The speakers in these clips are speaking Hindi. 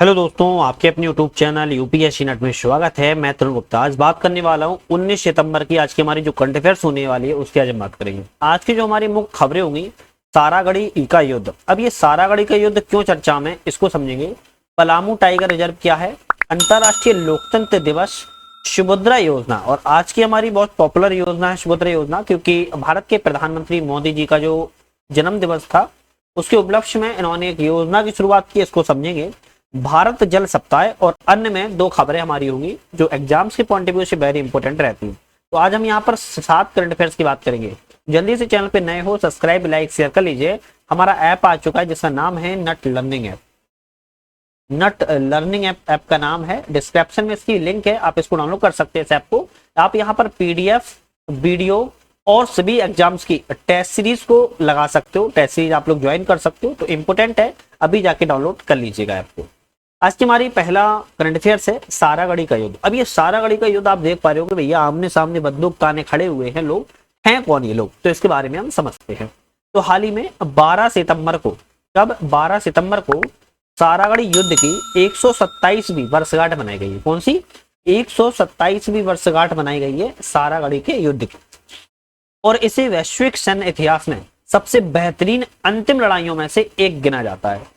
हेलो दोस्तों, आपके अपने यूट्यूब चैनल यूपीएससी नेट में स्वागत है। मैं तरुण गुप्ता आज बात करने वाला हूं 19 सितंबर की। आज की हमारी जो करंट अफेयर्स होने वाली है उसकी आज हम बात करेंगे। आज की जो हमारी मुख्य खबरें होंगी, सारागढ़ी का युद्ध। अब ये सारागढ़ी का युद्ध क्यों चर्चा में, इसको समझेंगे। पलामू टाइगर रिजर्व क्या है, अंतरराष्ट्रीय लोकतंत्र दिवस, सुभद्रा योजना। और आज की हमारी बहुत पॉपुलर योजना है सुभद्रा योजना, क्योंकि भारत के प्रधानमंत्री मोदी जी का जो जन्म दिवस था उसके उपलक्ष्य में इन्होंने एक योजना की शुरुआत की, इसको समझेंगे। भारत जल सप्ताह और अन्य में दो खबरें हमारी होंगी जो एग्जाम्स के पॉइंट ऑफ व्यू से वेरी इंपॉर्टेंट रहती हैं। तो आज हम यहाँ पर 7 करंट अफेयर्स की बात करेंगे। जल्दी से चैनल पे नए हो सब्सक्राइब लाइक शेयर कर लीजिए। हमारा ऐप आ चुका है जिसका नाम है नट लर्निंग ऐप। नट लर्निंग ऐप का नाम है, डिस्क्रिप्शन में इसकी लिंक है, आप इसको डाउनलोड कर सकते हैं। इस ऐप को आप यहाँ पर पीडीएफ, वीडियो और सभी एग्जाम्स की टेस्ट सीरीज को लगा सकते हो। टेस्ट सीरीज आप लोग ज्वाइन कर सकते हो, तो इंपोर्टेंट है, अभी जाके डाउनलोड कर लीजिएगा ऐप को। आज की हमारी पहला करंट अफेयर्स है सारागढ़ी का युद्ध। अब ये सारागढ़ी का युद्ध आप देख पा रहे हो कि भैया आमने सामने बंदूक ताने खड़े हुए हैं लोग, हैं कौन ये लोग, तो इसके बारे में हम समझते हैं। तो हाल ही में 12 सितंबर को, कब 12 सितंबर को सारागढ़ी युद्ध की 127वीं वर्षगांठ मनाई गई है। कौन सी 127वीं वर्षगांठ मनाई गई है सारागढ़ी के युद्ध की। और इसे वैश्विक सैन्य इतिहास में सबसे बेहतरीन अंतिम लड़ाइयों में से एक गिना जाता है।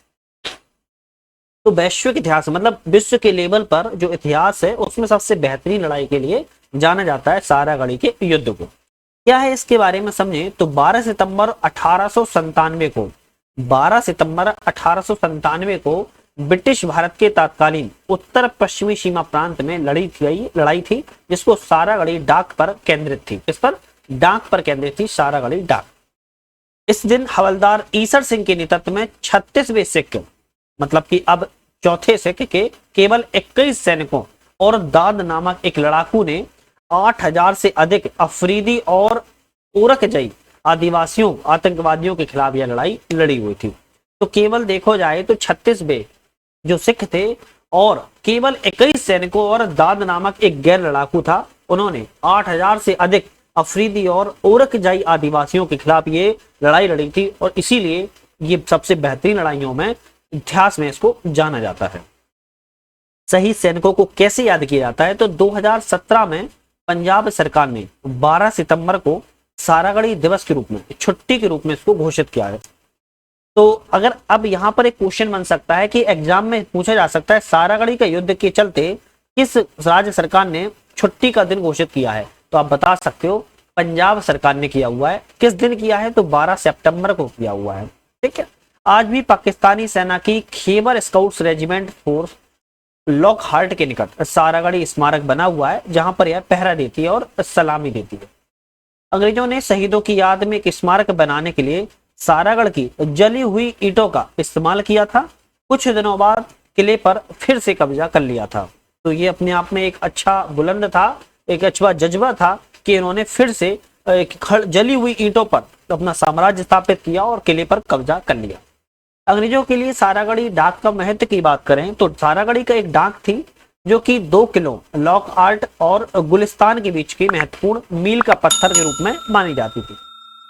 तो वैश्विक इतिहास मतलब विश्व के लेवल पर जो इतिहास है उसमें सबसे बेहतरीन लड़ाई के लिए जाना जाता है सारागढ़ी के युद्ध को। क्या है इसके बारे में समझें तो 12 सितंबर 1897 को 12 सितंबर 1897 को ब्रिटिश भारत के तत्कालीन उत्तर पश्चिमी सीमा प्रांत में लड़ाई थी जिसको सारागढ़ी डाक पर केंद्रित थी। इस पर डाक पर केंद्रित थी सारागढ़ी डाक। इस दिन हवलदार ईसर सिंह के नेतृत्व में 36वें सिख, मतलब कि अब चौथे सिख के केवल 21 सैनिकों और दाद नामक एक लड़ाकू ने 8000 से अधिक अफरीदी और ओरकजई आदिवासियों आतंकवादियों के खिलाफ यह लड़ाई लड़ी हुई थी। तो केवल देखो जाए तो 36 जो सिख थे और केवल 21 सैनिकों और दाद नामक एक गैर लड़ाकू था, उन्होंने 8000 से अधिक अफरीदी और ओरकजई आदिवासियों के खिलाफ ये लड़ाई लड़ी थी। और इसीलिए ये सबसे बेहतरीन लड़ाइयों में इतिहास में इसको जाना जाता है। शहीद सैनिकों को कैसे याद किया जाता है तो 2017 में पंजाब सरकार ने 12 सितंबर को सारागढ़ी दिवस के रूप में, छुट्टी के रूप में इसको घोषित किया है। तो अगर अब यहाँ पर एक क्वेश्चन बन सकता है कि एग्जाम में पूछा जा सकता है सारागढ़ी का युद्ध के चलते किस राज्य सरकार ने छुट्टी का दिन घोषित किया है, तो आप बता सकते हो पंजाब सरकार ने किया हुआ है। किस दिन किया है तो 12 सितंबर को किया हुआ है। ठीक है। आज भी पाकिस्तानी सेना की Khyber scouts regiment force Lockhart के निकट सारागढ़ी स्मारक बना हुआ है जहां पर यह पहरा देती है और सलामी देती है। अंग्रेजों ने शहीदों की याद में एक स्मारक बनाने के लिए सारागढ़ की जली हुई ईंटों का इस्तेमाल किया था। कुछ दिनों बाद किले पर फिर से कब्जा कर लिया था। तो ये अपने आप में एक अच्छा बुलंद था, एक अच्छा जज्बा था कि इन्होंने फिर से जली हुई ईंटों पर अपना साम्राज्य स्थापित किया और किले पर कब्जा कर लिया। अंग्रेजों के लिए सारागढ़ी डाक का महत्व की बात करें तो सारागढ़ी का एक डाक थी जो कि 2 किलो लॉकहार्ट और गुलिस्तान के बीच की महत्वपूर्ण मील का पत्थर के रूप में मानी जाती थी।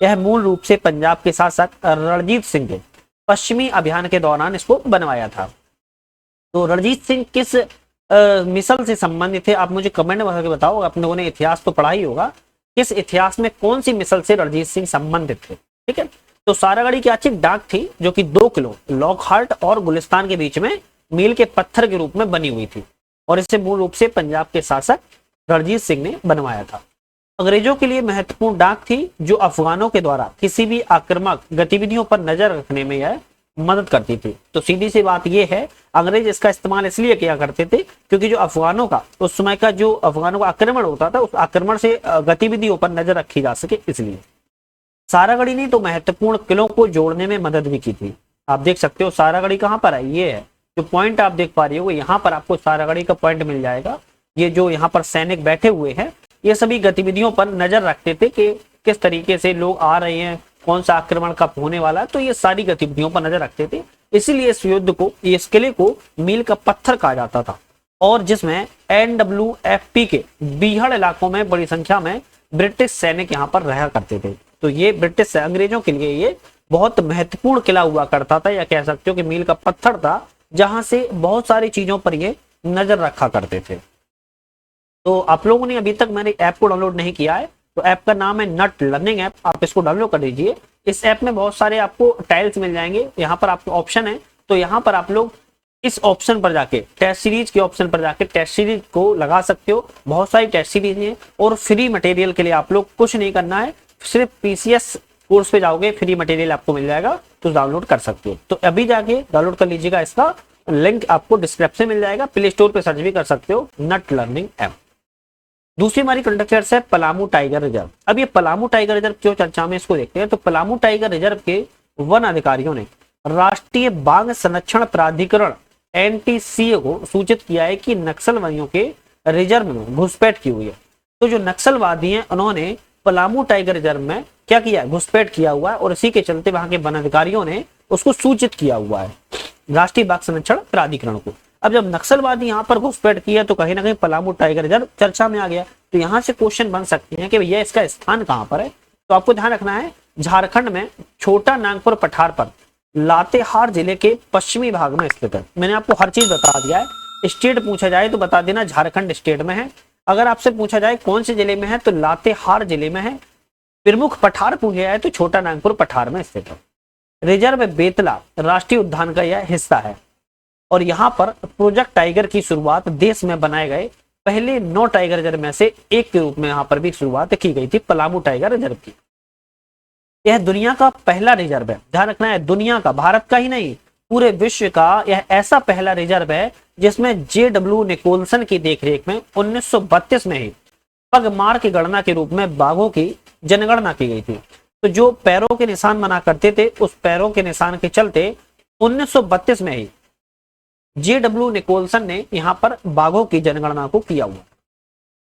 यह मूल रूप से पंजाब के शासक रणजीत सिंह के पश्चिमी अभियान के दौरान इसको बनवाया था। तो रणजीत सिंह किस मिसल से संबंधित थे आप मुझे कमेंट में बताओ। आप लोगों ने इतिहास तो पढ़ा ही होगा, किस इतिहास में कौन सी मिसल से रणजीत सिंह संबंधित थे। ठीक है। तो सारागढ़ी की अच्छी डाक थी जो कि 2 किलो लॉकहार्ट और गुलिस्तान के बीच में मील के पत्थर के रूप में बनी हुई थी और इसे मूल रूप से पंजाब के शासक रणजीत सिंह ने बनवाया था। अंग्रेजों के लिए महत्वपूर्ण डाक थी जो अफगानों के द्वारा किसी भी आक्रामक गतिविधियों पर नजर रखने में यह मदद करती थी। तो सीधी सी बात यह है, अंग्रेज इसका इस्तेमाल इसलिए किया करते थे क्योंकि जो अफगानों का उस समय का जो अफगानों का आक्रमण होता था उस आक्रमण से गतिविधियों पर नजर रखी जा सके, इसलिए सारागढ़ी ने तो महत्वपूर्ण किलों को जोड़ने में मदद भी की थी। आप देख सकते हो सारागढ़ी कहाँ पर है, ये है जो पॉइंट आप देख पा रहे हो, यहाँ पर आपको सारागढ़ी का पॉइंट मिल जाएगा। ये जो यहाँ पर सैनिक बैठे हुए हैं ये सभी गतिविधियों पर नजर रखते थे कि किस तरीके से लोग आ रहे हैं, कौन सा आक्रमण कब होने वाला है, तो ये सारी गतिविधियों पर नजर रखते थे। इसीलिए इस युद्ध को, इस किले को मील का पत्थर कहा जाता था और जिसमें NWFP के बीहड़ इलाकों में बड़ी संख्या में ब्रिटिश सैनिक यहाँ पर रहा करते थे। तो ये ब्रिटिश अंग्रेजों के लिए ये बहुत महत्वपूर्ण किला हुआ करता था, या कह सकते हो कि मील का पत्थर था जहां से बहुत सारी चीजों पर ये नजर रखा करते थे। तो आप लोगों ने अभी तक मेरे ऐप को डाउनलोड नहीं किया है तो ऐप का नाम है नट लर्निंग ऐप, आप इसको डाउनलोड कर लीजिए। इस ऐप में बहुत सारे आपको टाइल्स मिल जाएंगे, यहाँ पर आपको ऑप्शन है, तो यहाँ पर आप लोग इस ऑप्शन पर जाके टेस्ट सीरीज के ऑप्शन पर जाके टेस्ट सीरीज को लगा सकते हो। बहुत सारी टेस्ट सीरीज है और फ्री मटेरियल के लिए आप लोग कुछ नहीं करना है, सिर्फ पीसीएस कोर्स पे जाओगे फ्री मटेरियल आपको मिल जाएगा तो डाउनलोड कर सकते हो। तो अभी जाके डाउनलोड कर लीजिएगा, इसका लिंक आपको डिस्क्रिप्शन में मिल जाएगा, प्ले स्टोर पे सर्च भी कर सकते हो नट लर्निंग ऐप। दूसरी हमारी करंट अफेयर्स है पलामू टाइगर रिजर्व। अब ये पलामू टाइगर रिजर्व क्यों चर्चा में, इसको देखते हैं। तो पलामू टाइगर रिजर्व के वन अधिकारियों ने राष्ट्रीय बाघ संरक्षण प्राधिकरण एनटीसीए को सूचित किया है कि नक्सलवादियों के रिजर्व में घुसपैठ की हुई है। तो जो नक्सलवादी हैं उन्होंने पलामू टाइगर रिजर्व में क्या किया है, घुसपैठ किया हुआ है और इसी के चलते वहां के वन अधिकारियों ने उसको सूचित किया हुआ है राष्ट्रीय बाघ संरक्षण प्राधिकरण को। अब जब नक्सलवादी यहाँ पर घुसपैठ किया तो कहीं ना कहीं पलामू टाइगर रिजर्व चर्चा में आ गया। तो यहाँ से क्वेश्चन बन सकते हैं कि भैया इसका स्थान कहाँ पर है। तो आपको ध्यान रखना है झारखंड में छोटा नागपुर पठार पर लातेहार जिले के पश्चिमी भाग में स्थित है। मैंने आपको हर चीज बता दिया है। स्टेट पूछा जाए तो बता देना झारखंड स्टेट में है। अगर आपसे पूछा जाए कौन से जिले में है तो लातेहार जिले में है। प्रमुख पठार पूछा जाए तो छोटा नागपुर पठार में स्थित है। रिजर्व बेतला राष्ट्रीय उद्यान का यह हिस्सा है और यहाँ पर प्रोजेक्ट टाइगर की शुरुआत देश में बनाए गए पहले 9 टाइगर रिजर्व में से एक के रूप में यहाँ पर भी शुरुआत की गई थी पलामू टाइगर रिजर्व की। यह दुनिया का पहला रिजर्व है, ध्यान रखना है दुनिया का, भारत का ही नहीं पूरे विश्व का यह ऐसा पहला रिजर्व है जिसमें जेडब्ल्यू निकोलसन की देखरेख में 1932 में ही पगमार की गणना के रूप में बाघों की जनगणना की गई थी। तो जो पैरों के निशान बना करते थे उस पैरों के निशान के चलते 1932 में ही जेडब्ल्यू निकोलसन ने यहाँ पर बाघों की जनगणना को किया हुआ।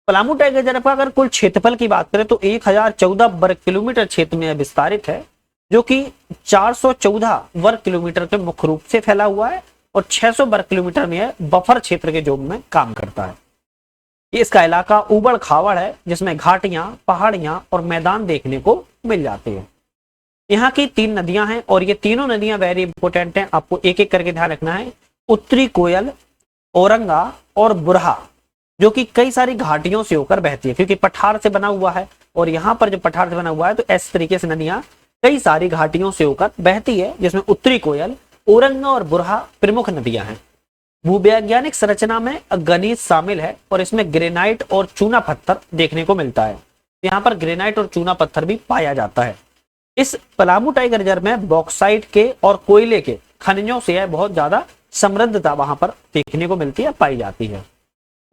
पलामू टाइगर रिजर्व का अगर कुल क्षेत्रफल की बात करें तो 1014 वर्ग किलोमीटर क्षेत्र में विस्तारित है, जो कि 414 वर्ग किलोमीटर के मुख्य रूप से फैला हुआ है और 600 वर्ग किलोमीटर में बफर क्षेत्र के जोन में काम करता है। इसका इलाका उबड़ खाबड़ है जिसमें घाटियां, पहाड़ियां और मैदान देखने को मिल जाते हैं। यहाँ की 3 नदियां हैं और ये तीनों नदियां वेरी इंपोर्टेंट हैं, आपको एक एक करके ध्यान रखना है। उत्तरी कोयल, औरंगा और बुरहा, जो कि कई सारी घाटियों से होकर बहती है क्योंकि पठार से बना हुआ है और यहाँ पर जो पठार से बना हुआ है तो इस तरीके से नदियां कई सारी घाटियों से होकर बहती है, जिसमें उत्तरी कोयल, औरंगा और बुरहा प्रमुख नदियां हैं। भूवैज्ञानिक संरचना में गणित शामिल है और इसमें ग्रेनाइट और चूना पत्थर देखने को मिलता है। यहाँ पर ग्रेनाइट और चूना पत्थर भी पाया जाता है। इस पलामू टाइगर रिजर्व में बॉक्साइट के और कोयले के खनिजों से बहुत ज्यादा समृद्धता वहां पर देखने को मिलती है, पाई जाती है।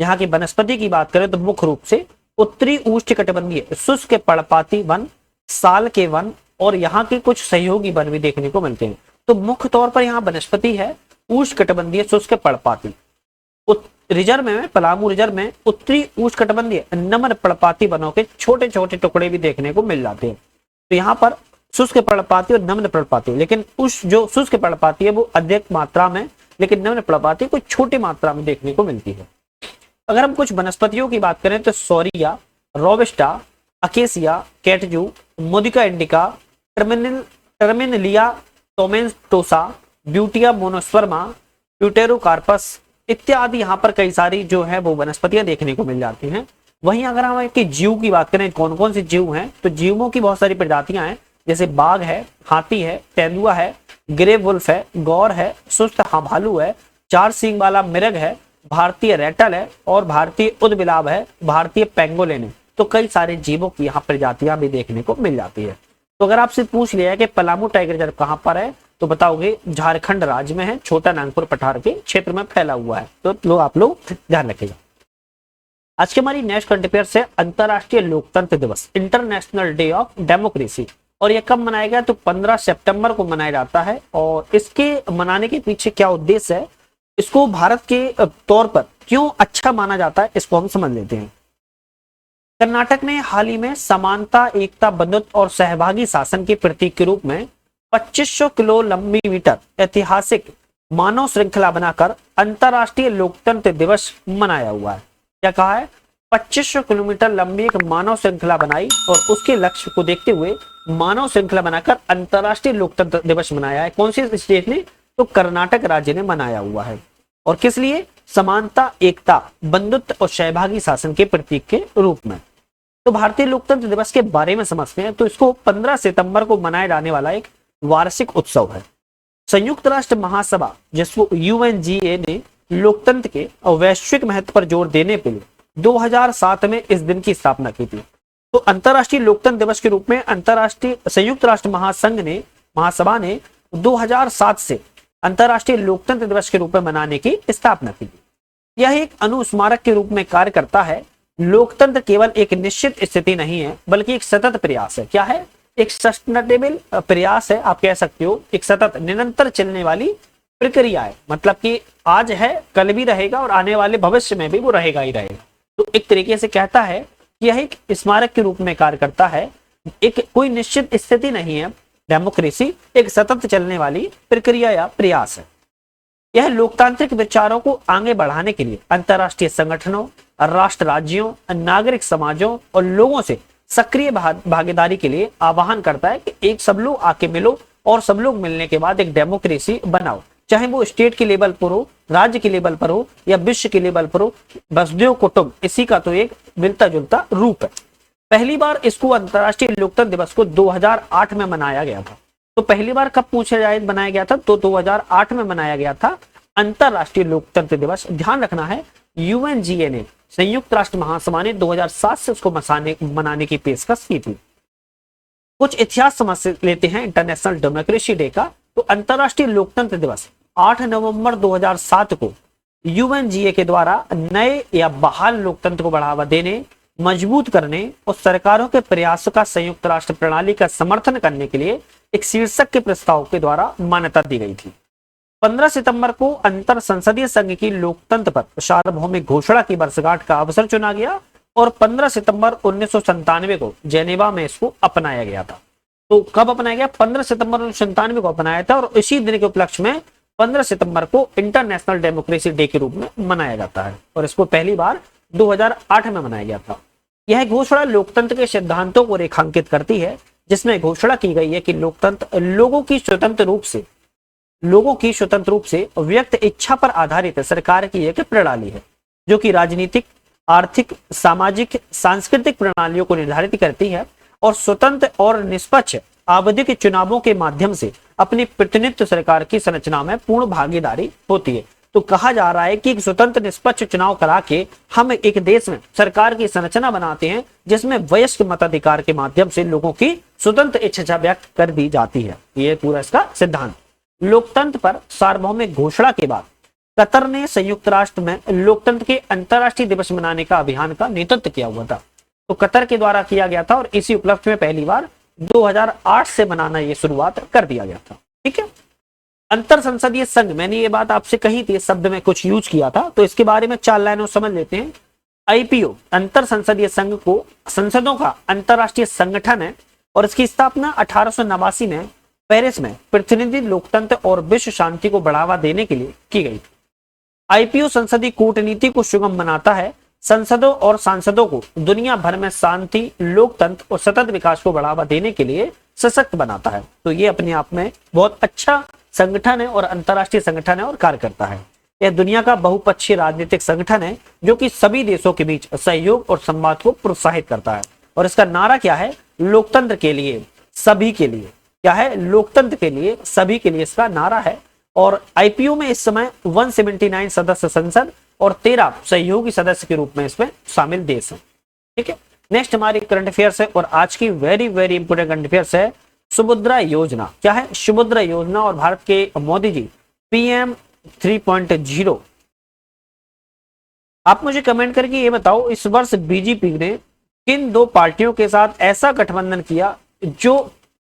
यहाँ की वनस्पति की बात करें तो मुख्य रूप से उत्तरी उष्णकटिबंधीय शुष्क पर्णपाती वन, साल के वन और यहाँ के कुछ सहयोगी वन भी देखने को मिलते हैं। तो मुख्य तौर पर यहाँ वनस्पति है उष्णकटिबंधीय शुष्क पर्णपाती। रिजर्व में, पलामू रिजर्व में उत्तरी उष्णकटिबंधीय नम्र पर्णपाती वनों के छोटे छोटे टुकड़े भी देखने को मिल जाते हैं। तो यहाँ पर शुष्क पर्णपाती और नम्र पर्णपाती, लेकिन उस जो शुष्क पर्णपाती है वो अधिक मात्रा में, लेकिन नम्र पर्णपाती कुछ छोटी मात्रा में देखने को मिलती है। अगर हम कुछ वनस्पतियों की बात करें तो Shorea, robusta, Acacia, catechu, Madhuca indica, Terminalia tomentosa, Butea monosperma, Pterocarpus इत्यादि यहाँ पर कई सारी जो है वो वनस्पतियां देखने को मिल जाती हैं। वहीं अगर हम इनके जीव की बात करें कौन कौन से जीव हैं तो जीवों की बहुत सारी प्रजातियां हैं, जैसे बाघ है, हाथी है, तेंदुआ है, ग्रे वुल्फ है, गौर है, सुस्त भालू है, 4 सींग वाला मिरग है, भारतीय रेटल है और भारतीय उदबिलाव है, भारतीय पेंगोलिन है। तो कई सारे जीवों की यहाँ प्रजातियां भी देखने को मिल जाती है। तो अगर आपसे पूछ लिया है कि पलामू टाइगर रिजर्व कहाँ पर है तो बताओगे झारखंड राज्य में है, छोटा नागपुर पठार के क्षेत्र में फैला हुआ है। तो आप लोग ध्यान रखिएगा। आज की हमारी नेक्स्ट करंट अफेयर्स है अंतरराष्ट्रीय लोकतंत्र दिवस, इंटरनेशनल डे ऑफ डेमोक्रेसी। और यह कब मनाया गया तो 15 सितंबर को मनाया जाता है। और इसके मनाने के पीछे क्या उद्देश्य है, इसको भारत के तौर पर क्यों अच्छा माना जाता है, इसको हम समझ लेते हैं। कर्नाटक ने हाल ही में समानता, एकता, बंधुत्व और सहभागी शासन के प्रतीक के रूप में 2500 किलो लंबी मीटर ऐतिहासिक मानव श्रृंखला बनाकर अंतरराष्ट्रीय लोकतंत्र दिवस मनाया हुआ है। क्या कहा है, 2500 किलोमीटर लंबी एक मानव श्रृंखला बनाई और उसके लक्ष्य को देखते हुए मानव श्रृंखला बनाकर अंतरराष्ट्रीय लोकतंत्र दिवस मनाया है। कौन सी स्टेट ने, तो कर्नाटक राज्य ने मनाया हुआ है। और किस लिए? समानता, एकता, बंधुत्व और सहभागी शासन के प्रतीक के रूप में। तो भारतीय लोकतंत्र दिवस के बारे में समझते हैं। तो इसको 15 सितंबर को मनाया जाने वाला एक वार्षिक उत्सव है। संयुक्त राष्ट्र महासभा, जिसको यूएनजीए ने लोकतंत्र के वैश्विक महत्व पर जोर देने के लिए 2007 में इस दिन की स्थापना की थी। तो अंतर्राष्ट्रीय लोकतंत्र दिवस के रूप में अंतर्राष्ट्रीय संयुक्त राष्ट्र महासभा ने 2007 से अंतर्राष्ट्रीय लोकतंत्र दिवस के रूप में मनाने की स्थापना की थी। यह एक अनुस्मारक के रूप में कार्य करता है। लोकतंत्र केवल एक निश्चित स्थिति नहीं है, बल्कि एक सतत प्रयास है। क्या है? एक सस्टेनेबल प्रयास है, आप कह सकते हो। एक सतत, निरंतर चलने वाली प्रक्रिया है। मतलब कि आज है, कल भी रहेगा और आने वाले भविष्य में भी वो रहेगा ही रहेगा। तो एक तरीके से कहता है कि यह एक स्मारक के रूप में कार्य करता है। एक कोई निश्चित स्थिति नहीं है। डेमोक्रेसी एक सतत चलने वाली प्रक्रिया या प्रयास है। यह लोकतांत्रिक विचारों को आगे बढ़ाने के लिए अंतर्राष्ट्रीय संगठनों, राष्ट्र राज्यों, नागरिक समाजों और लोगों से सक्रिय भागीदारी के लिए आह्वान करता है कि एक सब लोग आके मिलो और सब लोग मिलने के बाद एक डेमोक्रेसी बनाओ। चाहे वो स्टेट के लेवल पर हो, राज्य के लेवल पर हो या विश्व के लेवल पर हो। वसुधैव कुटुंब इसी का तो एक मिलता जुलता रूप है। पहली बार इसको अंतर्राष्ट्रीय लोकतंत्र दिवस को 2008 में मनाया गया था। तो पहली बार कब पूछा जाए बनाया गया था? तो 2008 में मनाया गया था अंतर्राष्ट्रीय लोकतंत्र दिवस। ध्यान रखना है, यूएनजीए ने, संयुक्त राष्ट्र महासभा ने 2007 से उसको मनाने की पेशकश की थी। कुछ इतिहास समझ लेते हैं इंटरनेशनल डेमोक्रेसी डे का। तो अंतर्राष्ट्रीय लोकतंत्र दिवस 8 नवंबर 2007 को यूएनजीए के द्वारा नए या बहाल लोकतंत्र को बढ़ावा देने, मजबूत करने और सरकारों के प्रयासों का संयुक्त राष्ट्र प्रणाली का समर्थन करने के लिए एक शीर्षक के प्रस्ताव के द्वारा मान्यता दी गई थी। 15 सितंबर को अंतर संसदीय संघ की लोकतंत्र पर सार्वभौमिक घोषणा की वर्षगांठ का अवसर चुना गया और 15 सितंबर 1997 को जेनेवा में इसको अपनाया गया था। तो कब अपनाया गया? 15 सितंबर 1997 को अपनाया था। और इसी दिन के उपलक्ष्य में 15 सितंबर को इंटरनेशनल डेमोक्रेसी डे के रूप में मनाया जाता है। और इसको पहली बार 2008 में मनाया गया था। यह घोषणा लोकतंत्र के सिद्धांतों को रेखांकित करती है, जिसमें घोषणा की गई है कि लोकतंत्र लोगों की स्वतंत्र रूप से व्यक्त इच्छा पर आधारित सरकार की एक प्रणाली है, जो कि राजनीतिक, आर्थिक, सामाजिक, सांस्कृतिक प्रणालियों को निर्धारित करती है और स्वतंत्र और निष्पक्ष आवधिक चुनावों के माध्यम से अपनी प्रतिनिधित्व सरकार की संरचना में पूर्ण भागीदारी होती है। तो कहा जा रहा है कि एक स्वतंत्र निष्पक्ष चुनाव करा के हम एक देश में सरकार की संरचना बनाते हैं, जिसमें वयस्क मताधिकार के माध्यम से लोगों की स्वतंत्र इच्छा व्यक्त कर दी जाती है। ये पूरा इसका सिद्धांत। लोकतंत्र पर सार्वभौमिक घोषणा के बाद कतर ने संयुक्त राष्ट्र में लोकतंत्र के अंतर्राष्ट्रीय दिवस मनाने का अभियान का नेतृत्व किया हुआ था। तो कतर के द्वारा किया गया था और इसी उपलक्ष्य में पहली बार 2008 से मनाना ये शुरुआत कर दिया गया था। ठीक है। अंतर संसदीय संघ, मैंने ये बात आपसे कही थी, शब्द में कुछ यूज किया था, तो इसके बारे में 4 लाइनों समझ लेते हैं। आईपीओ अंतर संसदीय संघ को संसदों का अंतरराष्ट्रीय संगठन है और इसकी स्थापना 1889 में पेरिस में प्रतिनिधि लोकतंत्र और विश्व शांति को बढ़ावा देने के लिए की गई थी। आईपीओ संसदीय कूटनीति को सुगम बनाता है, संसदों और सांसदों को दुनिया भर में शांति, लोकतंत्र और सतत विकास को बढ़ावा देने के लिए सशक्त बनाता है। तो ये अपने आप में बहुत अच्छा संगठन है और अंतरराष्ट्रीय संगठन है और कार्य करता है। यह दुनिया का बहुपक्षीय राजनीतिक संगठन है, जो कि सभी देशों के बीच सहयोग और संवाद को प्रोत्साहित करता है। और इसका नारा क्या है? लोकतंत्र के लिए सभी के लिए। क्या है? लोकतंत्र के लिए सभी के लिए इसका नारा है। और आईपीओ में इस समय 179 सदस्य संसद और 13 सहयोगी सदस्य के रूप में इसमें शामिल देश हैं। ठीक है। नेक्स्ट हमारी करंट अफेयर्स है और आज की very very important current affairs है सुभद्रा योजना। क्या है? सुभद्रा योजना और भारत के मोदी जी पीएम 3.0। आप मुझे कमेंट करके ये बताओ, इस वर्ष बीजेपी ने किन 2 पार्टियों के साथ ऐसा गठबंधन किया जो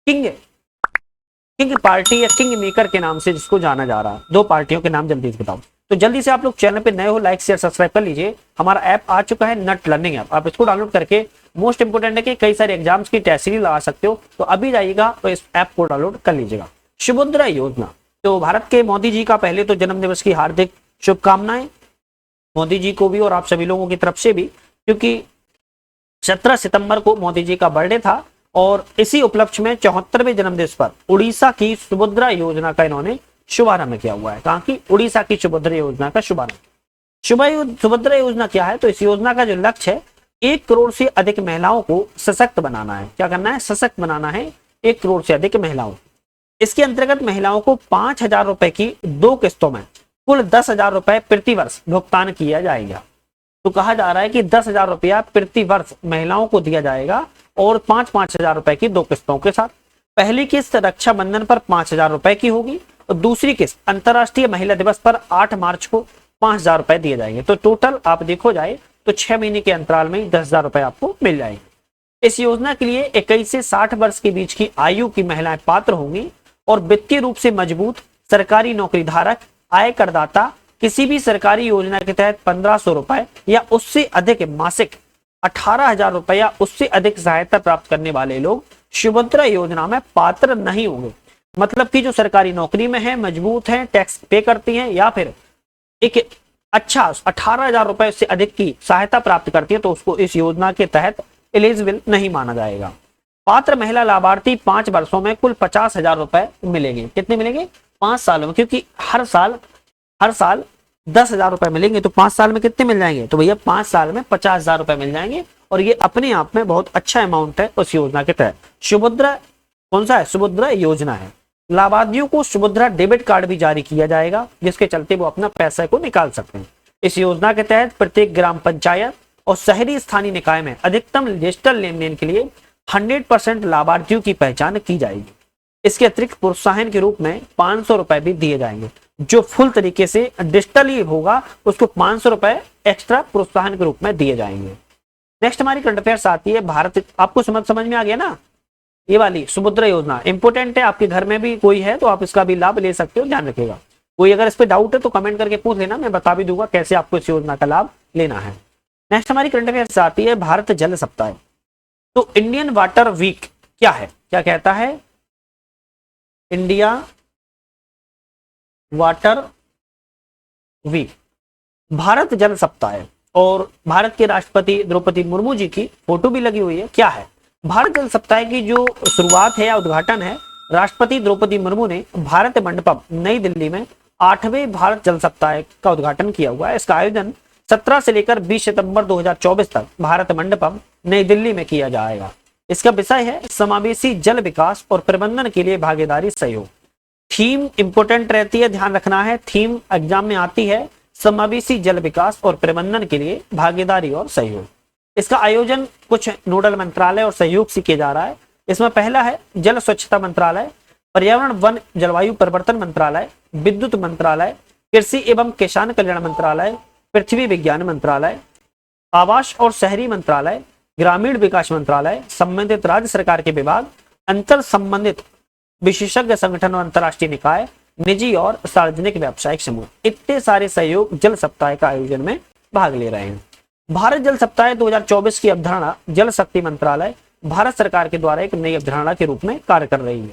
किंग पार्टी या किंग मेकर के नाम से जिसको जाना जा रहा है? 2 पार्टियों के नाम जल्दी से बताओ। तो जल्दी से आप लोग चैनल पे नए हो, लाइक शेयर सब्सक्राइब कर लीजिए। हमारा ऐप आ चुका है नट लर्निंग ऐप, आप इसको डाउनलोड करके मोस्ट इंपोर्टेंट है कि कई सारे एग्जाम्स की टेस्ट सीरीज लगा सकते हो। तो अभी जाइएगा और इस ऐप को डाउनलोड कर लीजिएगा। सुभद्रा योजना, तो भारत के मोदी जी का पहले तो जन्मदिवस की हार्दिक शुभकामनाएं मोदी जी को भी और आप सभी लोगों की तरफ से भी, क्योंकि 17 सितंबर को मोदी जी का बर्थडे था और इसी उपलक्ष्य में 74वें जन्मदिवस पर उड़ीसा की सुभद्रा योजना का इन्होंने शुभारंभ किया हुआ है। कहाँ की? उड़ीसा की सुभद्रा योजना का शुभारंभ। सुभद्रा योजना क्या है? तो इस योजना का जो लक्ष्य है 1 करोड़ से अधिक महिलाओं को सशक्त बनाना है। क्या करना है? सशक्त बनाना है 1 करोड़ से अधिक महिलाओं। इसके अंतर्गत महिलाओं को 5,000 रुपए की 2 किस्तों में कुल 10,000 रुपए प्रति वर्ष भुगतान किया जाएगा। तो कहा जा रहा है कि 10,000 रुपया प्रति वर्ष महिलाओं को दिया जाएगा और 5,000 रुपए की 2 किस्तों के साथ। पहली किस्त रक्षाबंधन पर 5,000 रुपए की होगी और दूसरी किस्त अंतर्राष्ट्रीय महिला दिवस पर 8 मार्च को 5,000 रुपए दिए जाएंगे। तो टोटल आप देखो जाए तो 6 महीने के अंतराल में 10,000 रुपए आपको मिल जाएंगे। इस योजना के लिए 21 से 60 वर्ष के बीच की आयु की महिलाएं पात्र होंगी और वित्तीय रूप से मजबूत सरकारी नौकरी धारक, आय करदाता, किसी भी सरकारी योजना के तहत 1,500 रुपए या उससे अधिक मासिक, 18,000 रुपए या उससे अधिक सहायता प्राप्त करने वाले लोग सुभद्रा योजना में पात्र नहीं होंगे। मतलब कि जो सरकारी नौकरी में है, मजबूत है, टैक्स पे करती हैं या फिर एक अच्छा 18,000 रुपए से अधिक की सहायता प्राप्त करती है तो उसको इस योजना के तहत एलिजिबल नहीं माना जाएगा। पात्र महिला लाभार्थी 5 वर्षों में कुल 50,000 रुपए मिलेंगे। कितने मिलेंगे? 5 सालों में, क्योंकि हर साल 10,000 रुपए मिलेंगे तो 5 साल में कितने मिल जाएंगे? तो भैया 5 साल में 50,000 रुपए मिल जाएंगे और ये अपने आप में बहुत अच्छा अमाउंट है उस योजना के तहत। सुभद्रा कौन सा है? सुभद्रा योजना है। लाभार्थियों को सुभद्रा डेबिट कार्ड भी जारी किया जाएगा जिसके चलते वो अपना पैसा को निकाल सकते हैं। इस योजना के तहत प्रत्येक ग्राम पंचायत और शहरी स्थानीय निकाय में अधिकतम डिजिटल लेन देन के लिए 100% लाभार्थियों की पहचान की जाएगी। इसके अतिरिक्त प्रोत्साहन के रूप में 500 रुपए भी दिए जाएंगे। जो फुल तरीके से डिजिटली होगा उसको 500 रुपए एक्स्ट्रा प्रोत्साहन के रूप में दिए जाएंगे। नेक्स्ट हमारी करंट अफेयर्स आती है भारत। आपको समझ में आ गया ना? ये वाली सुभद्रा योजना इंपोर्टेंट है। आपके घर में भी कोई है तो आप इसका भी लाभ ले सकते हो, ध्यान रखिएगा। कोई अगर इस पे डाउट है तो कमेंट करके पूछ लेना, मैं बता भी दूंगा कैसे आपको इस योजना का लाभ लेना है। नेक्स्ट हमारी करंट अफेयर्स आती है भारत जल सप्ताह। तो इंडियन वाटर वीक क्या है? क्या कहता है? इंडिया वाटर वीक, भारत जल सप्ताह है और भारत के राष्ट्रपति द्रौपदी मुर्मू जी की फोटो भी लगी हुई है। क्या है? भारत जल सप्ताह की जो शुरुआत है या उद्घाटन है, राष्ट्रपति द्रौपदी मुर्मू ने भारत मंडपम नई दिल्ली में 8वें भारत जल सप्ताह का उद्घाटन किया हुआ है। इसका आयोजन 17 से लेकर 20 सितंबर 2024 तक भारत मंडपम नई दिल्ली में किया जाएगा। इसका विषय है समावेशी जल विकास और प्रबंधन के लिए भागीदारी सहयोग। थीम इंपोर्टेंट रहती है, ध्यान रखना है। थीम एग्जाम में आती है समावेशी जल विकास और प्रबंधन के लिए भागीदारी और सहयोग। इसका आयोजन कुछ नोडल मंत्रालय और सहयोग से किया जा रहा है। इसमें पहला है जल स्वच्छता मंत्रालय, पर्यावरण वन जलवायु परिवर्तन मंत्रालय, विद्युत मंत्रालय, कृषि एवं किसान कल्याण मंत्रालय, पृथ्वी विज्ञान मंत्रालय, आवास और शहरी मंत्रालय, ग्रामीण विकास मंत्रालय, संबंधित राज्य सरकार के विभाग, अंतर संबंधित विशेषज्ञ संगठन और अंतर्राष्ट्रीय निकाय, निजी और सार्वजनिक व्यावसायिक समूह, इतने सारे सहयोग जल सप्ताह का आयोजन में भाग ले रहे हैं। भारत जल सप्ताह 2024 की अवधारणा जल शक्ति मंत्रालय भारत सरकार के द्वारा एक नई अवधारणा के रूप में कार्य कर रही है।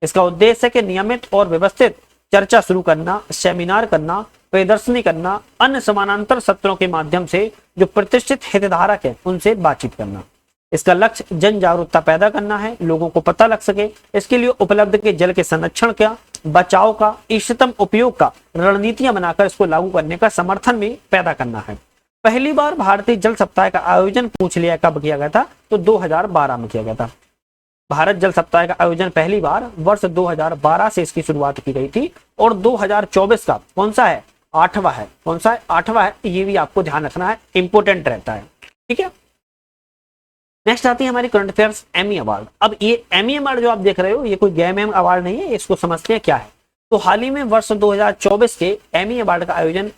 इसका उद्देश्य है कि नियमित और व्यवस्थित चर्चा शुरू करना, सेमिनार करना, प्रदर्शनी करना, अन्य समानांतर सत्रों के माध्यम से जो प्रतिष्ठित हितधारक है उनसे बातचीत करना। इसका लक्ष्य जन जागरूकता पैदा करना है, लोगों को पता लग सके। इसके लिए उपलब्ध के जल के संरक्षण का, बचाव का, इष्टतम उपयोग का रणनीतियां बनाकर इसको लागू करने का समर्थन भी पैदा करना है। पहली बार भारतीय जल सप्ताह का आयोजन पूछ लिया कब किया गया था? तो 2012 में किया गया था। भारत जल सप्ताह का आयोजन पहली बार वर्ष 2012 से इसकी शुरुआत की गई थी और 2024 का कौन सा है? 8वां है। कौन सा है? 8वां है। ये भी आपको ध्यान रखना है, इंपोर्टेंट रहता है। ठीक है। नेक्स्ट आती है हमारी करंट अफेयर्स एमी अवार्ड। अब ये एमी अवार्ड जो आप देख रहे हो ये कोई गेम अवार्ड नहीं है, इसको समझते हैं क्या है। तो हाल ही में वर्ष 2024 के एमी अवार्ड का आयोजन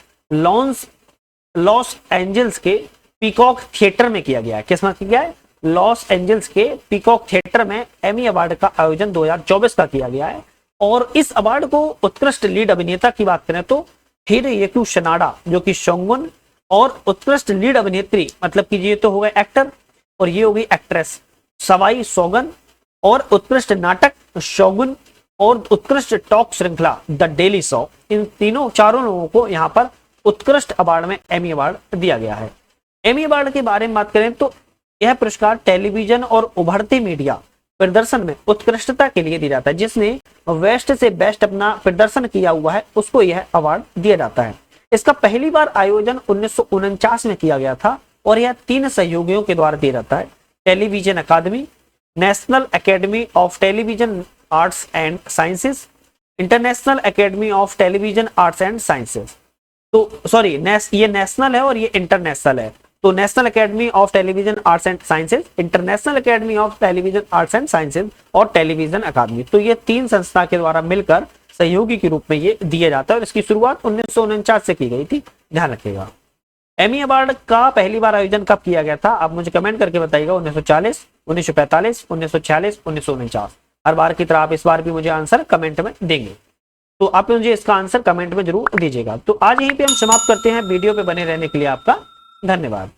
लॉस एंजल्स के पीकॉक थिएटर में किया गया है। किस में किया है? लॉस एंजल्स के पीकॉक थिएटर में एमी अवार्ड का आयोजन 2024 का किया गया है। और इस अवार्ड को उत्कृष्ट लीड अभिनेता की बात करें तो हिडेयुकी शिनोडा जो कि शोगुन, और उत्कृष्ट लीड अभिनेत्री मतलब कि ये तो हो गए एक्टर और ये हो गई एक्ट्रेस सवाई सौगन, और उत्कृष्ट नाटक शोगुन, और उत्कृष्ट टॉक श्रृंखला द डेली शो, इन चारों लोगों को यहाँ पर उत्कृष्ट अवार्ड में एमी अवार्ड दिया गया है। एमी अवार्ड के बारे में बात करें तो यह पुरस्कार टेलीविजन और उभरते मीडिया प्रदर्शन में उत्कृष्टता के लिए दिया जाता है। जिसने वेस्ट से बेस्ट अपना प्रदर्शन किया हुआ है उसको यह अवार्ड दिया जाता है। इसका पहली बार आयोजन 1949 में किया गया था और यह 3 सहयोगियों के द्वारा दिया जाता है। टेलीविजन अकादमी, national academy of television arts and sciences, international academy of television arts and sciences. तो सॉरी, ये नेशनल है और ये इंटरनेशनल है। तो national academy of television arts and sciences, international academy of television arts and sciences और टेलीविजन अकादमी। तो ये 3 संस्था के द्वारा मिलकर सहयोगी के रूप में ये दिया जाता है और इसकी शुरुआत 1949 से की गई थी, ध्यान रखिएगा। एमी अवार्ड का पहली बार आयोजन कब किया गया था, आप मुझे कमेंट करके बताइएगा। 1940, 1945, 1946, 1949। हर बार की तरह आप इस बार भी मुझे आंसर कमेंट में देंगे, तो आप मुझे इसका आंसर कमेंट में जरूर दीजिएगा। तो आज यहीं पे हम समाप्त करते हैं। वीडियो पे बने रहने के लिए आपका धन्यवाद।